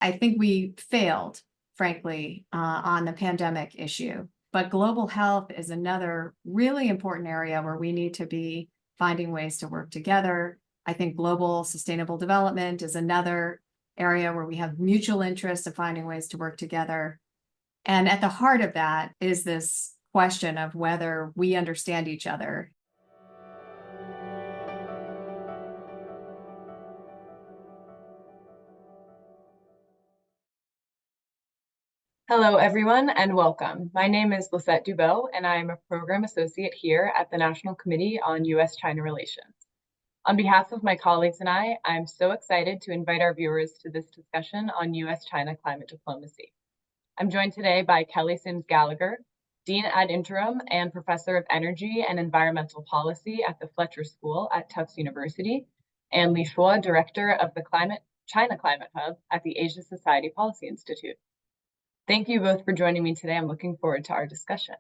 I think we failed, frankly, on the pandemic issue. But global health is another really important area where we need to be finding ways to work together. I think global sustainable development is another area where we have mutual interest in finding ways to work together. And at the heart of that is this question of whether we understand each other. Hello, everyone, and welcome. My name is Lisette Dubeau, and I am a program associate here at the National Committee on U.S. China Relations. On behalf of my colleagues and I'm so excited to invite our viewers to this discussion on U.S. China climate diplomacy. I'm joined today by Kelly Sims Gallagher, Dean ad interim and Professor of Energy and Environmental Policy at the Fletcher School at Tufts University, and Li Shuo, Director of the China Climate Hub at the Asia Society Policy Institute. Thank you both for joining me today. I'm looking forward to our discussion.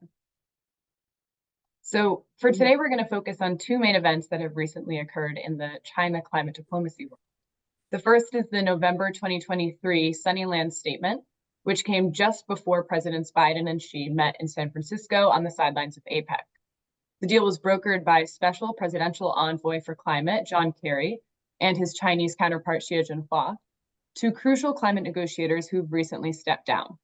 So for today, we're going to focus on two main events that have recently occurred in the China climate diplomacy world. The first is the November 2023 Sunnylands Statement, which came just before Presidents Biden and Xi met in San Francisco on the sidelines of APEC. The deal was brokered by Special Presidential Envoy for Climate, John Kerry, and his Chinese counterpart, Xie Zhenhua, two crucial climate negotiators who've recently stepped down.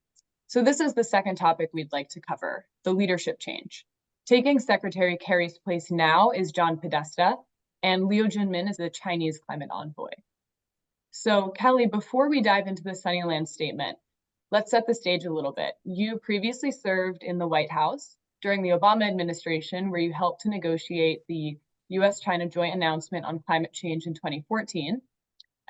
So this is the second topic we'd like to cover, the leadership change. Taking Secretary Kerry's place now is John Podesta, and Zhenmin is the Chinese climate envoy. So Kelly, before we dive into the Sunnylands Statement, let's set the stage a little bit. You previously served in the White House during the Obama administration, where you helped to negotiate the U.S.-China joint announcement on climate change in 2014.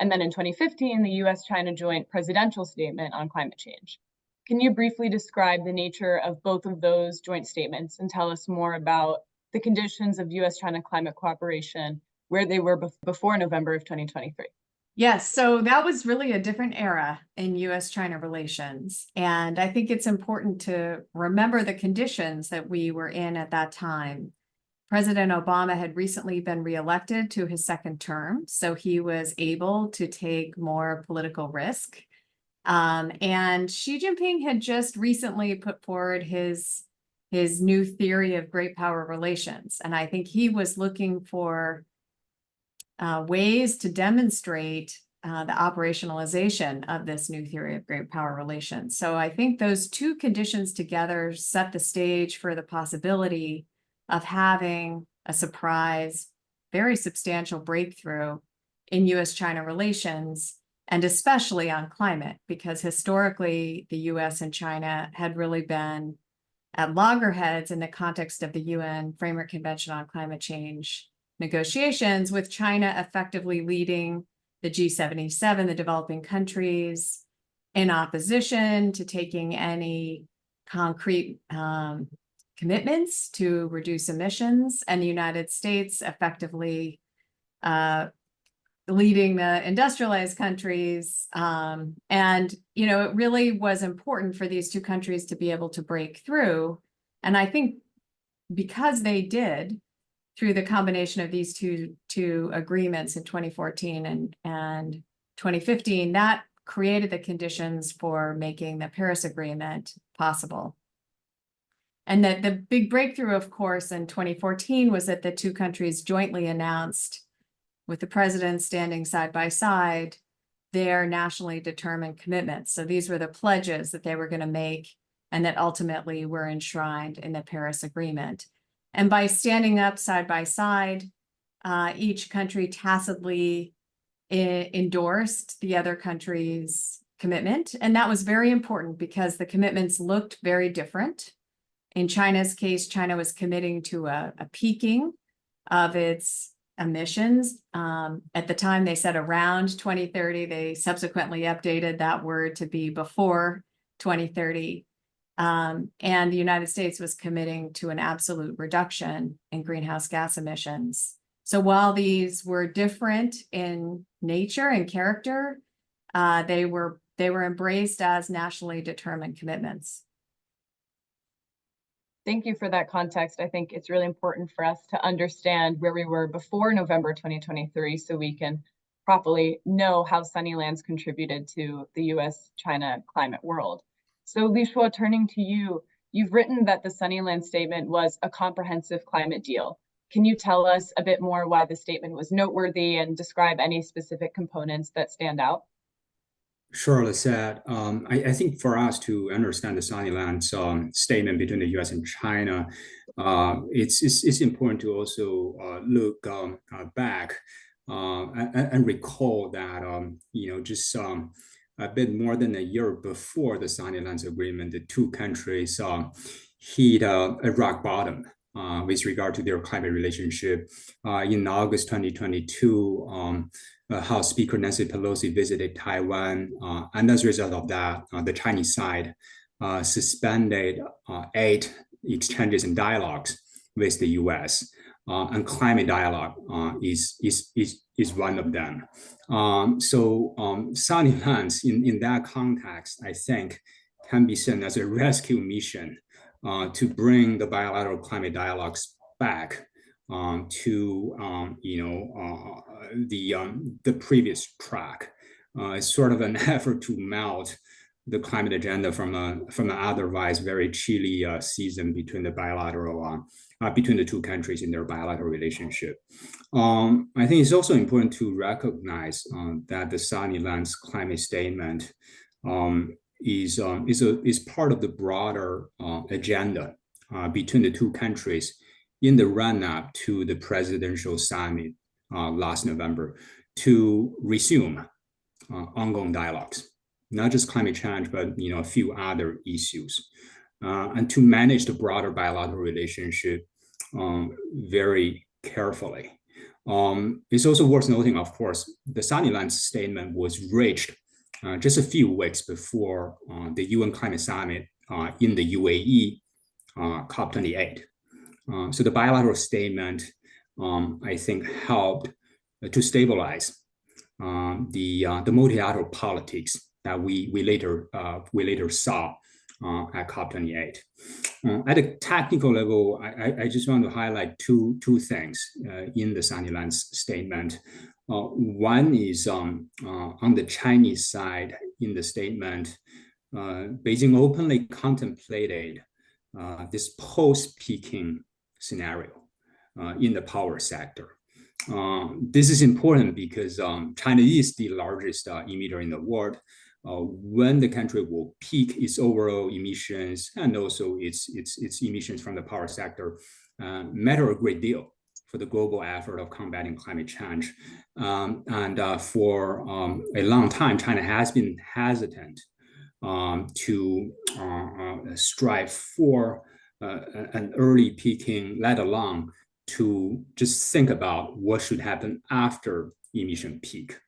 And then in 2015, the U.S.-China joint presidential statement on climate change. Can you briefly describe the nature of both of those joint statements and tell us more about the conditions of U.S.-China climate cooperation, where they were before November of 2023? Yes, so that was really a different era in U.S.-China relations. And I think it's important to remember the conditions that we were in at that time. President Obama had recently been reelected to his second term, so he was able to take more political risk. And Xi Jinping had just recently put forward his new theory of great power relations. And I think he was looking for ways to demonstrate the operationalization of this new theory of great power relations. So I think those two conditions together set the stage for the possibility of having a surprise, very substantial breakthrough in U.S.-China relations, and especially on climate, because historically the U.S. and China had really been at loggerheads in the context of the UN Framework Convention on Climate Change negotiations, with China effectively leading the G77, the developing countries, in opposition to taking any concrete commitments to reduce emissions, and the United States effectively leading the industrialized countries. And, it really was important for these two countries to be able to break through. And I think because they did, through the combination of these two agreements in 2014 and 2015, that created the conditions for making the Paris Agreement possible. And that the big breakthrough, of course, in 2014 was that the two countries jointly announced, with the presidents standing side by side, their nationally determined commitments. So these were the pledges that they were going to make and that ultimately were enshrined in the Paris Agreement. And by standing up side by side, each country tacitly endorsed the other country's commitment. And that was very important because the commitments looked very different. In China's case, China was committing to a peaking of its emissions. At the time, they said around 2030. They subsequently updated that word to be before 2030. And the United States was committing to an absolute reduction in greenhouse gas emissions. So while these were different in nature and character, they were embraced as nationally determined commitments. Thank you for that context. I think it's really important for us to understand where we were before November 2023 so we can properly know how Sunnylands contributed to the U.S. China climate world. So Shuo, turning to you, you've written that the Sunnylands Statement was a comprehensive climate deal. Can you tell us a bit more why the statement was noteworthy and describe any specific components that stand out? Sure, Lisette. I think for us to understand the Sunnylands statement between the U.S. and China, it's important to also look back and recall that just a bit more than a year before the Sunnylands Agreement, the two countries hit a rock bottom with regard to their climate relationship. In August 2022, House Speaker Nancy Pelosi visited Taiwan, and as a result of that, the Chinese side suspended 8 exchanges and dialogues with the U.S. And climate dialogue is one of them. Sunnylands, in that context, I think, can be seen as a rescue mission to bring the bilateral climate dialogues back to the previous track. It's sort of an effort to melt the climate agenda from an otherwise very chilly season between between the two countries in their bilateral relationship. I think it's also important to recognize that the Sunnylands climate statement is part of the broader agenda between the two countries in the run-up to the presidential summit last November to resume ongoing dialogues, not just climate change, but a few other issues, and to manage the broader bilateral relationship very carefully. It's also worth noting, of course, the Sunnylands statement was reached just a few weeks before the UN Climate Summit in the UAE, COP28. So the bilateral statement, I think, helped to stabilize the multilateral politics that we later saw at COP28. At a technical level, I just want to highlight two things in the Sunnylands statement. One is on the Chinese side in the statement, Beijing openly contemplated this post-Peking scenario in the power sector. This is important because China is the largest emitter in the world. When the country will peak its overall emissions and also its emissions from the power sector matter a great deal for the global effort of combating climate change. For a long time, China has been hesitant to strive for an early peaking, let alone to just think about what should happen after emission peak.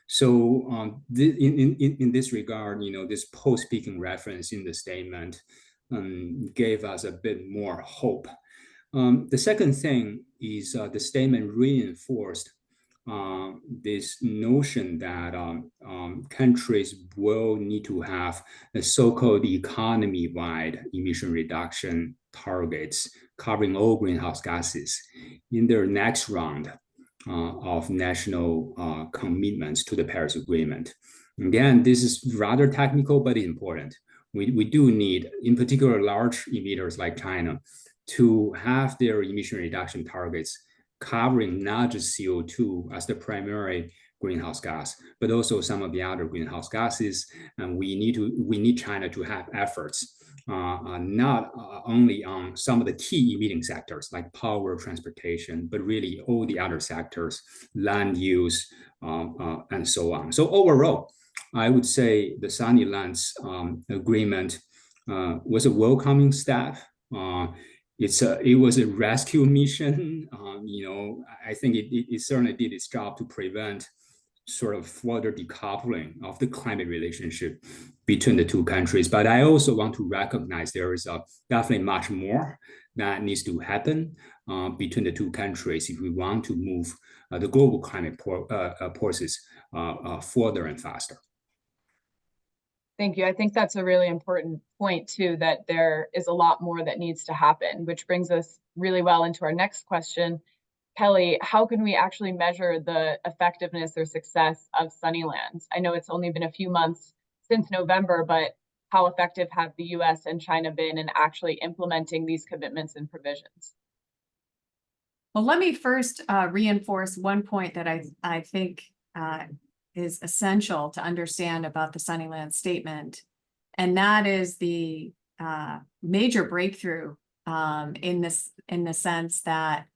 So in this regard, this post-peaking reference in the statement gave us a bit more hope. The second thing is the statement reinforced this notion that countries will need to have a so-called economy-wide emission reduction targets covering all greenhouse gases in their next round of national commitments to the Paris Agreement. Again, this is rather technical, but important. We do need, in particular, large emitters like China to have their emission reduction targets covering not just CO2 as the primary greenhouse gas, but also some of the other greenhouse gases. And we need China to have efforts not only on some of the key emitting sectors like power, transportation, but really all the other sectors, land use, and so on. So overall, I would say the Sunnylands agreement was a welcoming step. It was a rescue mission. I think it certainly did its job to prevent sort of further decoupling of the climate relationship between the two countries. But I also want to recognize there is definitely much more that needs to happen between the two countries if we want to move the global climate forces further and faster. Thank you. I think that's a really important point too, that there is a lot more that needs to happen, which brings us really well into our next question. Kelly, how can we actually measure the effectiveness or success of Sunnylands? I know it's only been a few months since November, but how effective have the U.S. and China been in actually implementing these commitments and provisions? Well, let me first reinforce one point that I think is essential to understand about the Sunnylands Statement, and that is the major breakthrough in the sense that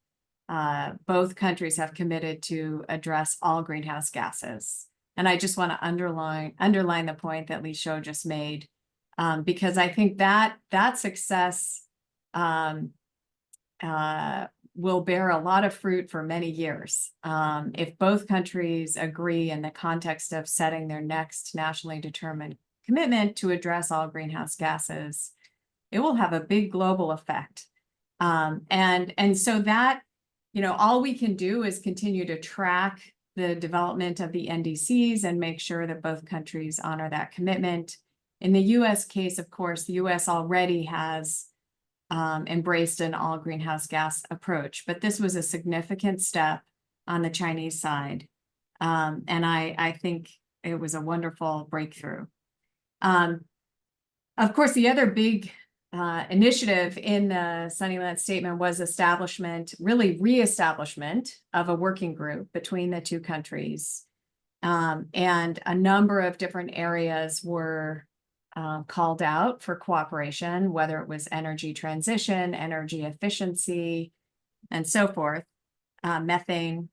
both countries have committed to address all greenhouse gases. And I just want to underline the point that Shuo just made, because I think that success will bear a lot of fruit for many years. If both countries agree in the context of setting their next nationally determined commitment to address all greenhouse gases, it will have a big global effect. And so that, all we can do is continue to track the development of the NDCs and make sure that both countries honor that commitment. In the U.S. case, of course, the U.S. already has embraced an all greenhouse gas approach, but this was a significant step on the Chinese side. And I think it was a wonderful breakthrough. Of course, the other big initiative in the Sunnylands Statement was reestablishment of a working group between the two countries. And a number of different areas were called out for cooperation, whether it was energy transition, energy efficiency, and so forth, methane.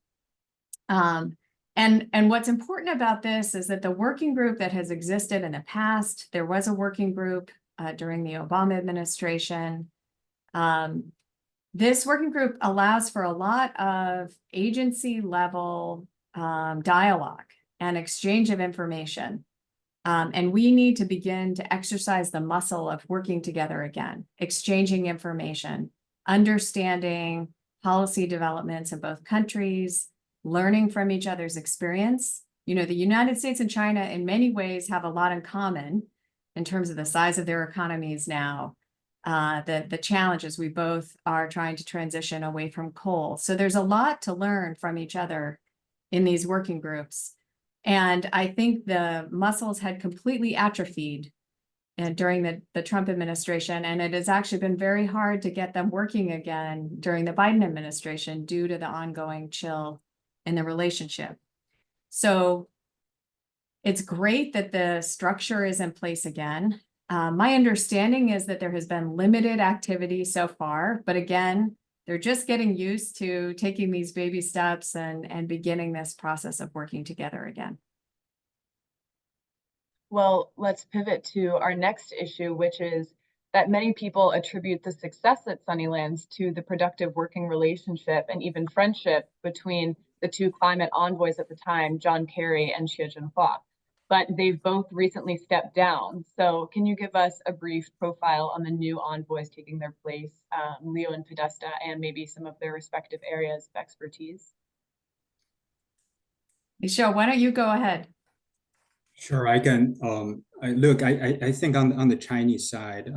And what's important about this is that the working group that has existed in the past, there was a working group during the Obama administration. This working group allows for a lot of agency level dialogue and exchange of information. And we need to begin to exercise the muscle of working together again, exchanging information, understanding policy developments in both countries, learning from each other's experience. The United States and China in many ways have a lot in common in terms of the size of their economies now, the challenges. We both are trying to transition away from coal. So there's a lot to learn from each other in these working groups. And I think the muscles had completely atrophied during the Trump administration, and it has actually been very hard to get them working again during the Biden administration due to the ongoing chill in the relationship. So it's great that the structure is in place again. My understanding is that there has been limited activity so far, but again, they're just getting used to taking these baby steps and beginning this process of working together again. Well, let's pivot to our next issue, which is that many people attribute the success at Sunnylands to the productive working relationship and even friendship between the two climate envoys at the time, Kerry and Xie Zhenhua. But they've both recently stepped down. So can you give us a brief profile on the new envoys taking their place, Leo and Podesta, and maybe some of their respective areas of expertise? Shuo, why don't you go ahead? Sure, I can. I think on the Chinese side,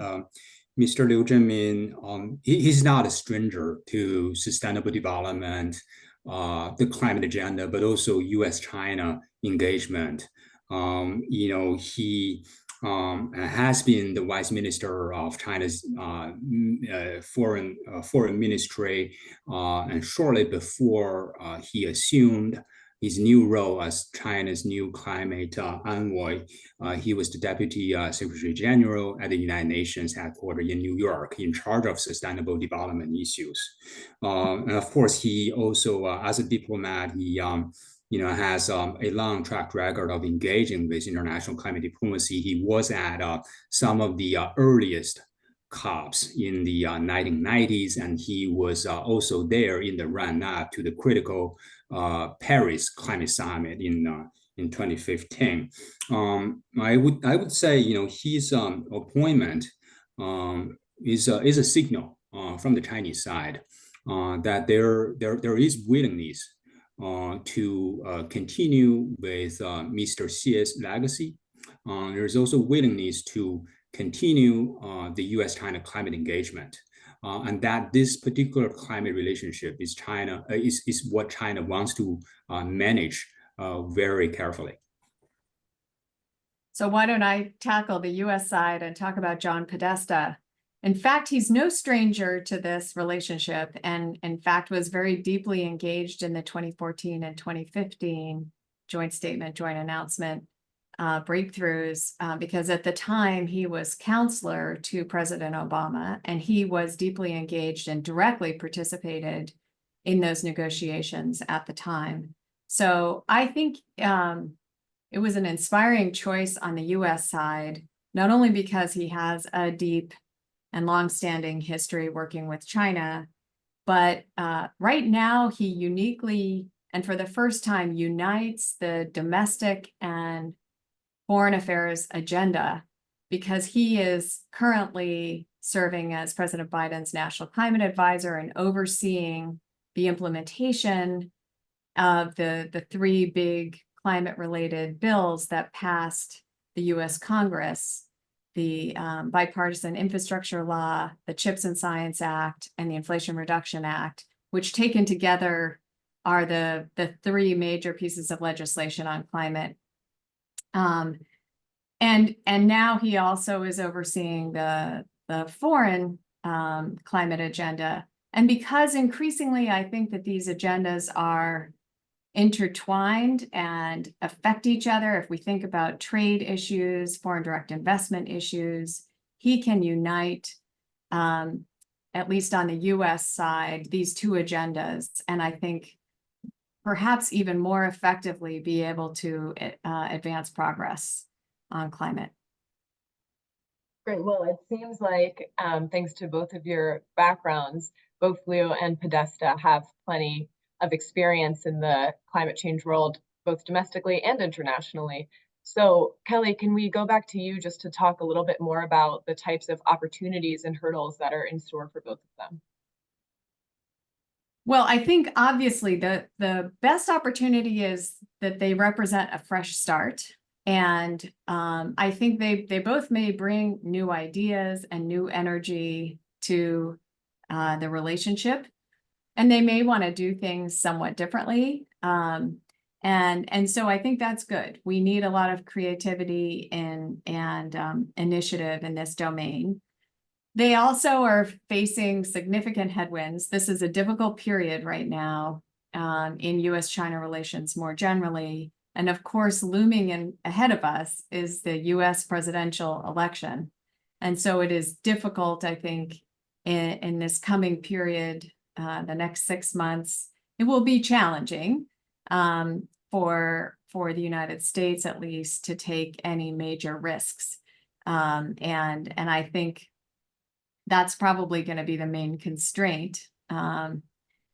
Mr. Liu Zhenmin, he's not a stranger to sustainable development, the climate agenda, but also U.S. China engagement. He has been the vice minister of China's foreign ministry, and shortly before he assumed his new role as China's new climate envoy, he was the Deputy Secretary General at the United Nations headquarters in New York, in charge of sustainable development issues. And of course, he also, as a diplomat, he has a long track record of engaging with international climate diplomacy. He was at some of the earliest COPs in the 1990s, and he was also there in the run-up to the critical Paris Climate Summit in 2015. I would say his appointment is a signal from the Chinese side that there is willingness to continue with Mr. Xie's legacy. There's also willingness to continue the U.S. China climate engagement. and that this particular climate relationship is what China wants to manage very carefully. So why don't I tackle the U.S. side and talk about John Podesta? In fact, he's no stranger to this relationship, and in fact was very deeply engaged in the 2014 and 2015 joint statement, joint announcement breakthroughs, because at the time he was counselor to President Obama, and he was deeply engaged and directly participated in those negotiations at the time. So I think it was an inspiring choice on the U.S. side, not only because he has a deep and longstanding history working with China, but right now he uniquely and for the first time unites the domestic and foreign affairs agenda, because he is currently serving as President Biden's national climate advisor and overseeing the implementation of the three big climate-related bills that passed the U.S. Congress, the Bipartisan Infrastructure Law, the CHIPS and Science Act, and the Inflation Reduction Act, which taken together are the three major pieces of legislation on climate. And now he also is overseeing the foreign climate agenda. And because increasingly I think that these agendas are intertwined and affect each other, if we think about trade issues, foreign direct investment issues, he can unite, at least on the U.S. side, these two agendas, and I think perhaps even more effectively be able to advance progress on climate. Great. Well, it seems like thanks to both of your backgrounds, both Leo and Podesta have plenty of experience in the climate change world, both domestically and internationally. So Kelly, can we go back to you just to talk a little bit more about the types of opportunities and hurdles that are in store for both of them? Well, I think obviously the best opportunity is that they represent a fresh start. And I think they both may bring new ideas and new energy to the relationship. And they may want to do things somewhat differently. And so I think that's good. We need a lot of creativity and initiative in this domain. They also are facing significant headwinds. This is a difficult period right now in U.S. China relations more generally. And of course, looming ahead of us is the U.S. presidential election. And so it is difficult, I think, in this coming period, the next 6 months. It will be challenging for the United States, at least, to take any major risks. And I think that's probably going to be the main constraint on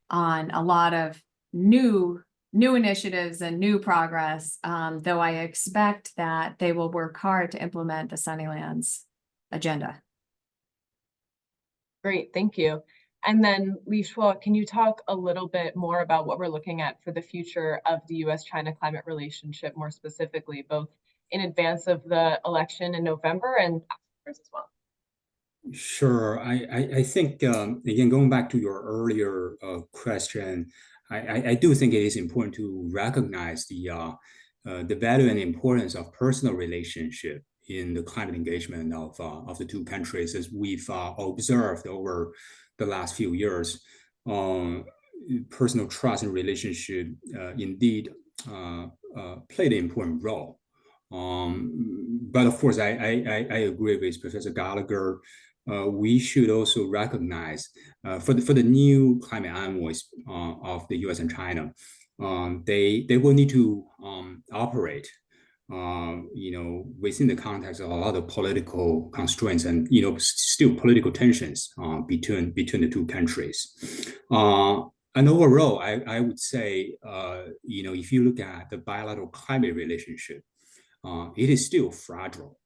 a lot of new initiatives and new progress, though I expect that they will work hard to implement the Sunnylands agenda. Great, thank you. And then Shuo, can you talk a little bit more about what we're looking at for the future of the U.S.-China climate relationship, more specifically, both in advance of the election in November and afterwards as well? Sure. I think, again, going back to your earlier question, I do think it is important to recognize the value and importance of personal relationship in the climate engagement of the two countries, as we've observed over the last few years. Personal trust and relationship indeed played an important role. But of course, I agree with Professor Gallagher. We should also recognize for the new climate envoys of the U.S. and China, they will need to operate, within the context of a lot of political constraints and still political tensions between the two countries. And overall, I would say, if you look at the bilateral climate relationship, it is still fragile.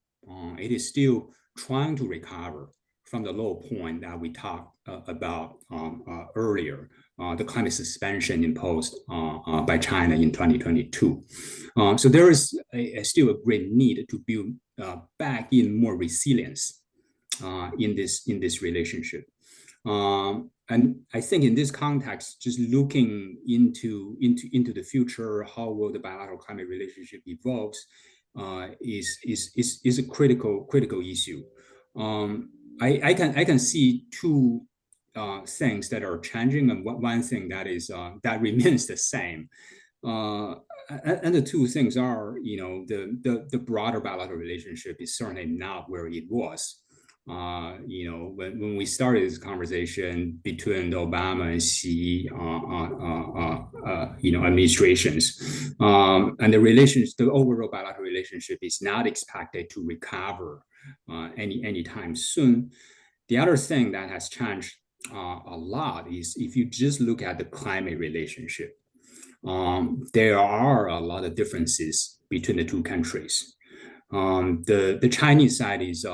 It is still trying to recover from the low point that we talked about earlier, the climate suspension imposed by China in 2022. So there is still a great need to build back in more resilience in this relationship. And I think in this context, just looking into the future, how will the bilateral climate relationship evolves, is a critical issue. I can see two things that are changing, and one thing that is that remains the same. And the two things are, the broader bilateral relationship is certainly not where it was. When we started this conversation between the Obama and Xi, administrations, and the overall bilateral relationship is not expected to recover anytime soon. The other thing that has changed a lot is if you just look at the climate relationship. There are a lot of differences between the two countries. The Chinese side is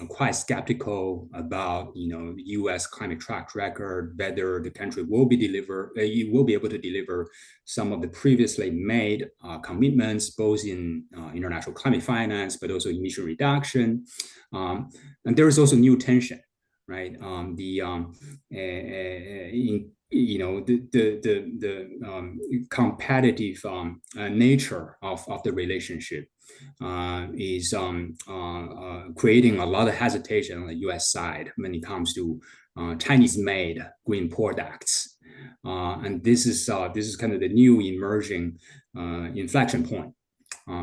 quite skeptical about U.S. climate track record, whether the country will be able to deliver some of the previously made commitments, both in international climate finance, but also emission reduction. And there is also new tension, right? The competitive nature of the relationship is creating a lot of hesitation on the U.S. side when it comes to Chinese-made green products, and this is kind of the new emerging inflection point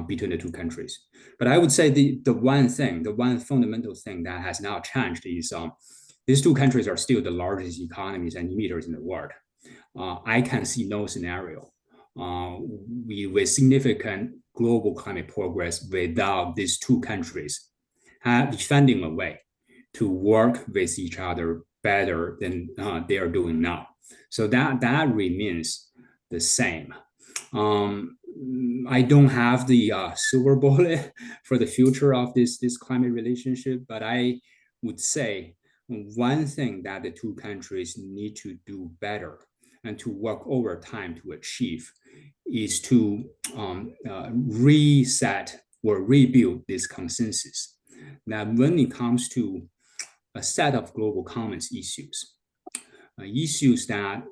between the two countries. But I would say the one fundamental thing that has now changed is these two countries are still the largest economies and emitters in the world. I can see no scenario with significant global climate progress without these two countries finding a way to work with each other better than they are doing now. So that remains the same. I don't have the silver bullet for the future of this climate relationship, but I would say one thing that the two countries need to do better and to work over time to achieve is to reset or rebuild this consensus. That when it comes to a set of global commons issues that,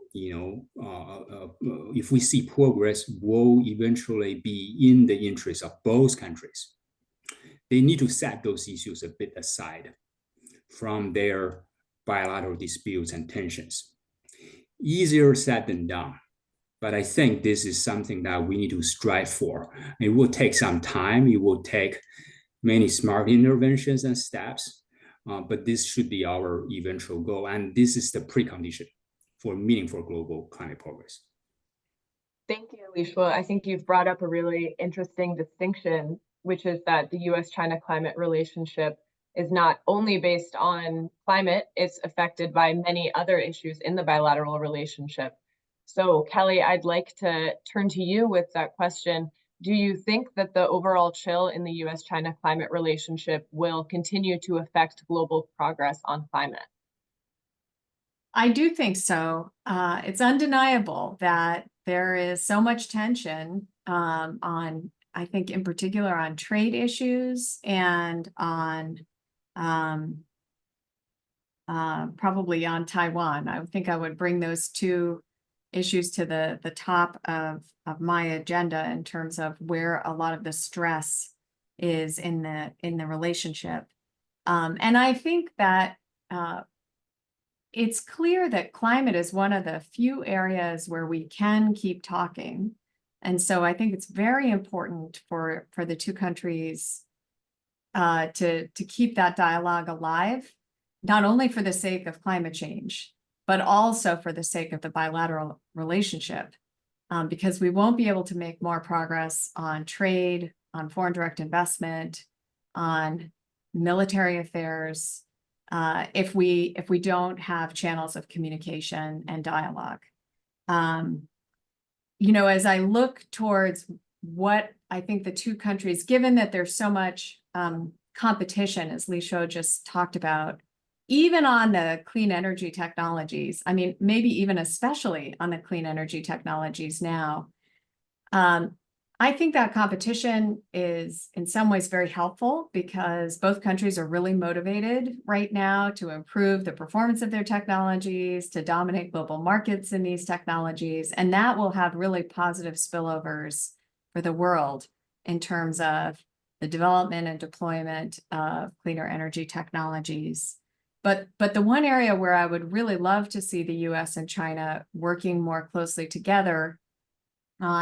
if we see progress, will eventually be in the interest of both countries, they need to set those issues a bit aside from their bilateral disputes and tensions. Easier said than done, but I think this is something that we need to strive for. It will take some time. It will take many smart interventions and steps, but this should be our eventual goal. And this is the precondition for meaningful global climate progress. Thank you, Shuo. I think you've brought up a really interesting distinction, which is that the U.S.-China climate relationship is not only based on climate, it's affected by many other issues in the bilateral relationship. So Kelly, I'd like to turn to you with that question. Do you think that the overall chill in the U.S.-China climate relationship will continue to affect global progress on climate? I do think so. It's undeniable that there is so much tension on, I think in particular on trade issues and on probably on Taiwan. I think I would bring those two issues to the top of my agenda in terms of where a lot of the stress is in the relationship. And I think that it's clear that climate is one of the few areas where we can keep talking. And so I think it's very important for the two countries to keep that dialogue alive, not only for the sake of climate change, but also for the sake of the bilateral relationship, because we won't be able to make more progress on trade, on foreign direct investment, on military affairs, if we don't have channels of communication and dialogue. As I look towards what I think the two countries, given that there's so much competition, as Shuo just talked about, even on the clean energy technologies, I mean, maybe even especially on the clean energy technologies now, I I think that competition is in some ways very helpful because both countries are really motivated right now to improve the performance of their technologies, to dominate global markets in these technologies, and that will have really positive spillovers for the world in terms of the development and deployment of cleaner energy technologies. But the one area where I would really love to see the US and China working more closely together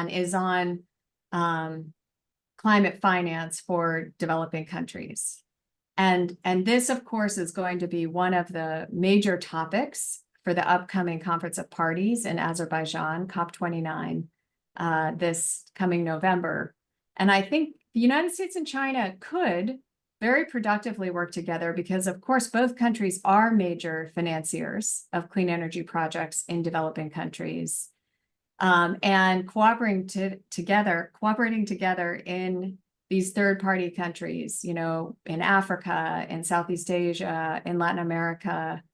is on climate finance for developing countries. And this, of course, is going to be one of the major topics for the upcoming Conference of Parties in Azerbaijan, COP29, this coming November. And I think the United States and China could very productively work together because, of course, both countries are major financiers of clean energy projects in developing countries. And cooperating together in these third-party countries, you know, in Africa, in Southeast Asia, in Latin America,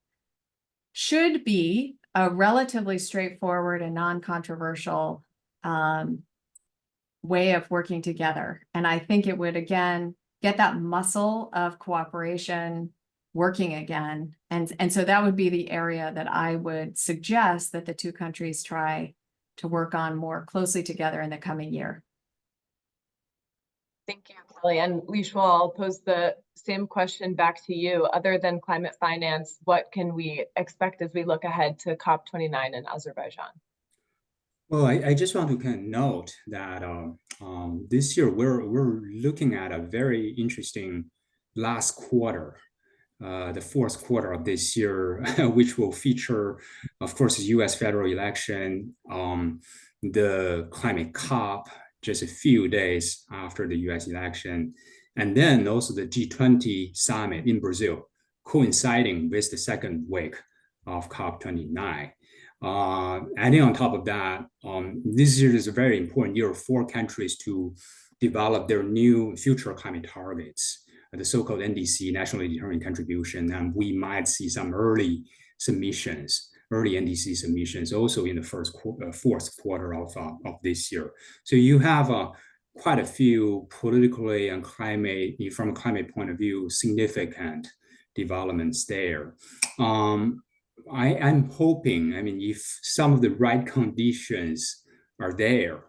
should be a relatively straightforward and non-controversial way of working together. And I think it would, again, get that muscle of cooperation working again. And so that would be the area that I would suggest that the two countries try to work on more closely together in the coming year. Thank you, Kelly. And Shuo, I'll pose the same question back to you. Other than climate finance, what can we expect as we look ahead to COP29 in Azerbaijan? Well, I just want to kind of note that this year we're looking at a very interesting last quarter, the fourth quarter of this year, which will feature, of course, the U.S. federal election, the climate COP just a few days after the U.S. election, and then also the G20 summit in Brazil, coinciding with the second week of COP29. Adding on top of that, this year is a very important year for countries to develop their new future climate targets, the so-called NDC, Nationally Determined Contribution, and we might see some early NDC submissions also in the fourth quarter of this year. So you have quite a few politically and from a climate point of view, significant developments there. I'm hoping, I mean, if some of the right conditions are there,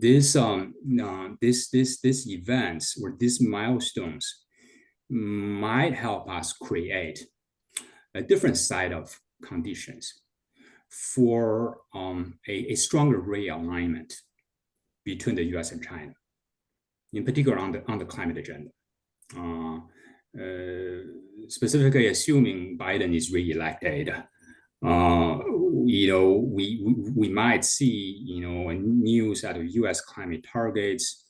these events or these milestones might help us create a different side of conditions for a stronger realignment between the U.S. and China, in particular on the climate agenda. Specifically assuming Biden is reelected, you know, we might see, you know, a new set of U.S. climate targets.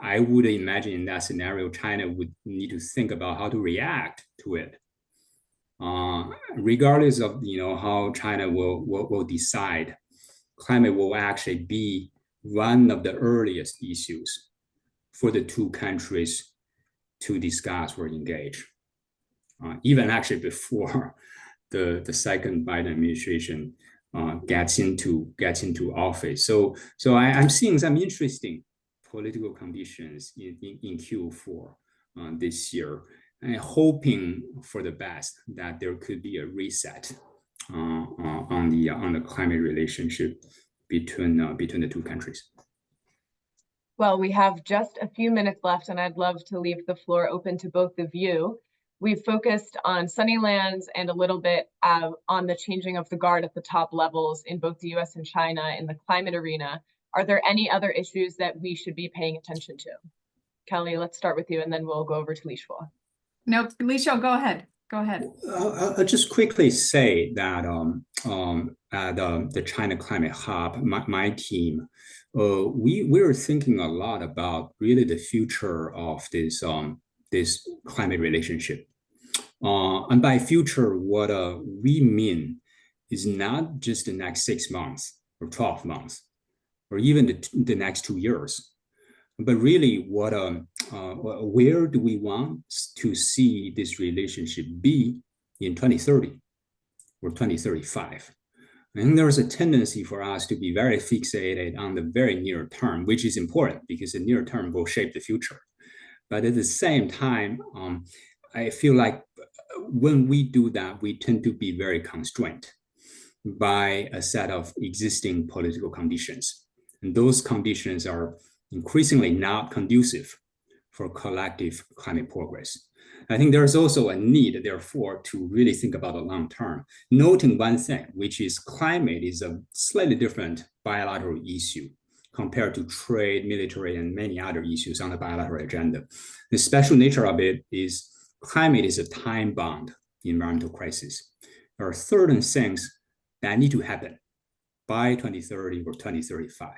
I would imagine in that scenario, China would need to think about how to react to it, regardless of, you know, how China will decide. Climate will actually be one of the earliest issues for the two countries to discuss or engage, even actually before the second Biden administration gets into office. So I'm seeing some interesting political conditions in Q4 this year, and hoping for the best that there could be a reset on the climate relationship between the two countries. Well, we have just a few minutes left, and I'd love to leave the floor open to both of you. We've focused on Sunnylands and a little bit on the changing of the guard at the top levels in both the US and China in the climate arena. Are there any other issues that we should be paying attention to? Kelly, let's start with you, and then we'll go over to Shuo. No, Shuo, go ahead. Go ahead. I'll just quickly say that at the China Climate Hub, my team, we're thinking a lot about really the future of this climate relationship. And by future, what we mean is not just the next 6 months or 12 months, or even the next 2 years, but really where do we want to see this relationship be in 2030 or 2035? I think there's a tendency for us to be very fixated on the very near term, which is important because the near term will shape the future. But at the same time, I feel like when we do that, we tend to be very constrained by a set of existing political conditions. And those conditions are increasingly not conducive for collective climate progress. I think there's also a need, therefore, to really think about the long term, noting one thing, which is climate is a slightly different bilateral issue compared to trade, military, and many other issues on the bilateral agenda. The special nature of it is climate is a time-bound environmental crisis. There are certain things that need to happen by 2030 or 2035.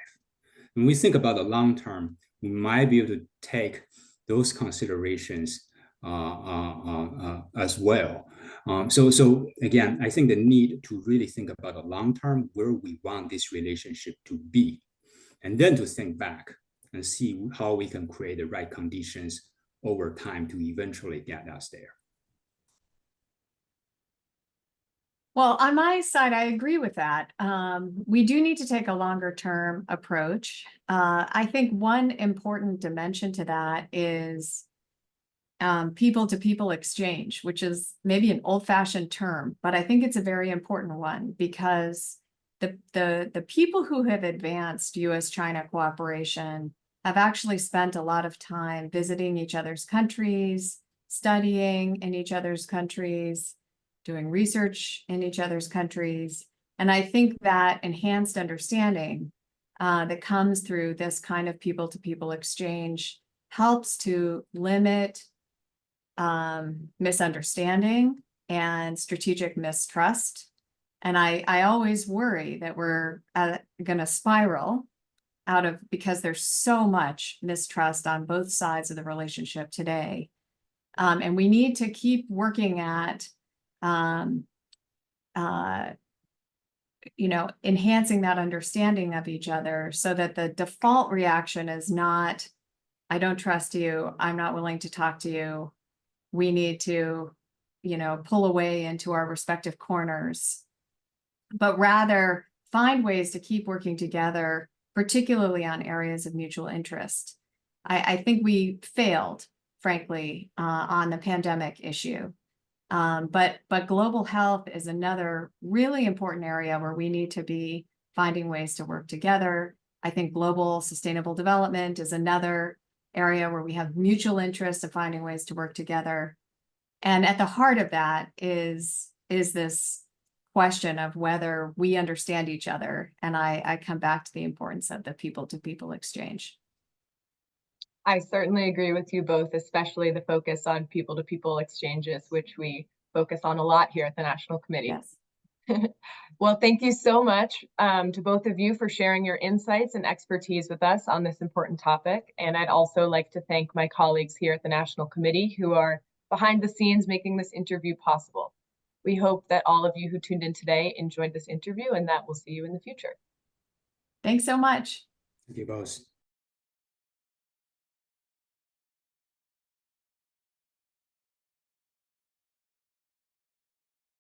When we think about the long term, we might be able to take those considerations as well. So again, I think the need to really think about the long term, where we want this relationship to be, and then to think back and see how we can create the right conditions over time to eventually get us there. Well, on my side, I agree with that. We do need to take a longer term approach. I think one important dimension to that is people-to-people exchange, which is maybe an old-fashioned term, but I think it's a very important one because the people who have advanced U.S.-China cooperation have actually spent a lot of time visiting each other's countries, studying in each other's countries, doing research in each other's countries. And I think that enhanced understanding that comes through this kind of people-to-people exchange helps to limit misunderstanding and strategic mistrust. And I always worry that we're going to spiral out of, because there's so much mistrust on both sides of the relationship today. And we need to keep working at enhancing that understanding of each other so that the default reaction is not, I don't trust you, I'm not willing to talk to you. We need to, pull away into our respective corners, but rather find ways to keep working together, particularly on areas of mutual interest. I think we failed, frankly, on the pandemic issue. But global health is another really important area where we need to be finding ways to work together. I think global sustainable development is another area where we have mutual interest in finding ways to work together. And at the heart of that is this question of whether we understand each other. And I come back to the importance of the people-to-people exchange. I certainly agree with you both, especially the focus on people-to-people exchanges, which we focus on a lot here at the National Committee. Yes. Well, thank you so much to both of you for sharing your insights and expertise with us on this important topic. And I'd also like to thank my colleagues here at the National Committee who are behind the scenes making this interview possible. We hope that all of you who tuned in today enjoyed this interview and that we'll see you in the future. Thanks so much. Thank you both.